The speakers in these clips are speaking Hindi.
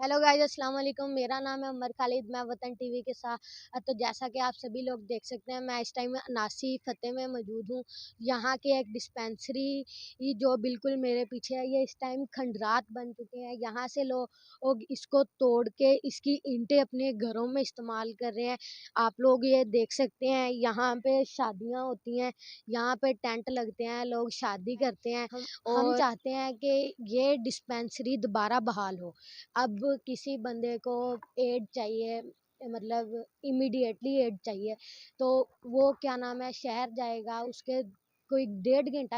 हेलो गाइस, अस्सलाम वालेकुम। मेरा नाम है उमर खालिद। मैं वतन टीवी के साथ तो जैसा कि आप सभी लोग देख सकते हैं, मैं इस टाइम नासी फतेह में मौजूद हूँ। यहाँ के एक डिस्पेंसरी जो बिल्कुल मेरे पीछे है, ये इस टाइम खंडरात बन चुके हैं। यहाँ से लोग इसको तोड़ के इसकी ईंटें अपने घरों में इस्तेमाल कर रहे हैं। आप लोग ये देख सकते हैं, यहाँ पे शादियाँ होती हैं, यहाँ पे टेंट लगते हैं, लोग शादी करते हैं। हम चाहते हैं कि ये डिस्पेंसरी दोबारा बहाल हो। अब किसी बंदे को एड चाहिए, मतलब इमीडिएटली एड चाहिए, तो वो क्या नाम है, शहर जाएगा, उसके कोई 1.5 घंटा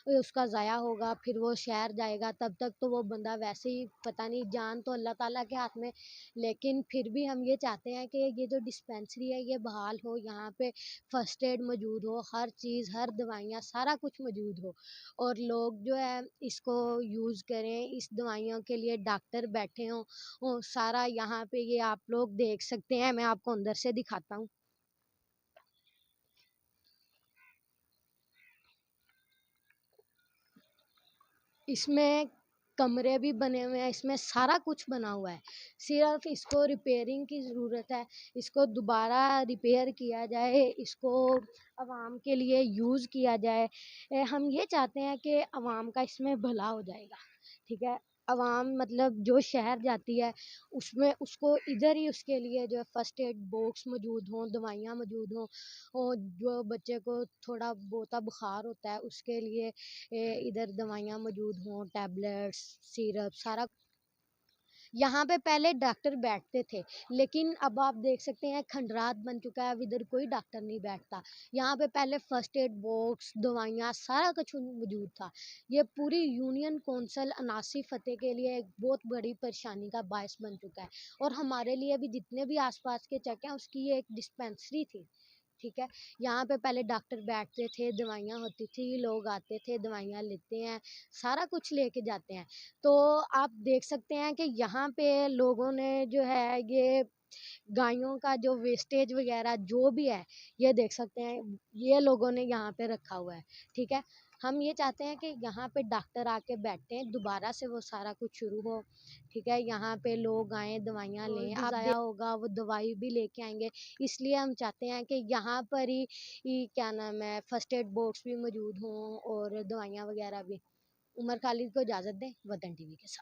उसका ज़ाया होगा, फिर वो शहर जाएगा, तब तक तो वो बंदा वैसे ही पता नहीं, जान तो अल्लाह ताला के हाथ में। लेकिन फिर भी हम ये चाहते हैं कि ये जो डिस्पेंसरी है ये बहाल हो, यहाँ पे फर्स्ट एड मौजूद हो, हर चीज़, हर दवाइयाँ, सारा कुछ मौजूद हो और लोग जो है इसको यूज़ करें। इस दवाइयों के लिए डॉक्टर बैठे हों, सारा यहाँ पे ये आप लोग देख सकते हैं। मैं आपको अंदर से दिखाता हूँ। इसमें कमरे भी बने हुए हैं, इसमें सारा कुछ बना हुआ है। सिर्फ़ इसको रिपेयरिंग की ज़रूरत है, इसको दोबारा रिपेयर किया जाए, इसको आवाम के लिए यूज़ किया जाए। हम ये चाहते हैं कि आवाम का इसमें भला हो जाएगा, ठीक है? आवाम मतलब जो शहर जाती है, उसमें उसको इधर ही उसके लिए जो है फर्स्ट एड बॉक्स मौजूद हों, दवाइयाँ मौजूद हों, और जो बच्चे को थोड़ा बहुता बुखार होता है, उसके लिए इधर दवाइयाँ मौजूद हों, टैबलेट्स, सिरप, सारा। यहाँ पे पहले डॉक्टर बैठते थे, लेकिन अब आप देख सकते हैं खंडरात बन चुका है, अब इधर कोई डॉक्टर नहीं बैठता। यहाँ पे पहले फर्स्ट एड बॉक्स, दवाइयाँ, सारा कुछ मौजूद था। ये पूरी यूनियन कौंसिल अनासी फतेह के लिए एक बहुत बड़ी परेशानी का बायस बन चुका है और हमारे लिए भी, जितने भी आस-पास के चक हैं, उसकी ये एक डिस्पेंसरी थी। ठीक है? यहाँ पे पहले डॉक्टर बैठते थे, दवाइयाँ होती थी, लोग आते थे, दवाइयाँ लेते हैं, सारा कुछ लेके जाते हैं। तो आप देख सकते हैं कि यहाँ पे लोगों ने जो है ये गायों का जो वेस्टेज वगैरह जो भी है, ये देख सकते हैं, ये लोगों ने यहाँ पे रखा हुआ है, ठीक है? हम ये चाहते हैं कि यहाँ पे डॉक्टर आके बैठें, दोबारा से वो सारा कुछ शुरू हो, ठीक है? यहाँ पे लोग आएँ, दवाइयाँ लें, आप ज़ाया होगा, वो दवाई भी लेके आएँगे। इसलिए हम चाहते हैं कि यहाँ पर ही क्या नाम है, फर्स्ट एड बॉक्स भी मौजूद हों और दवाइयाँ वगैरह भी। उमर खालिद को इजाज़त दें, वतन टीवी के साथ।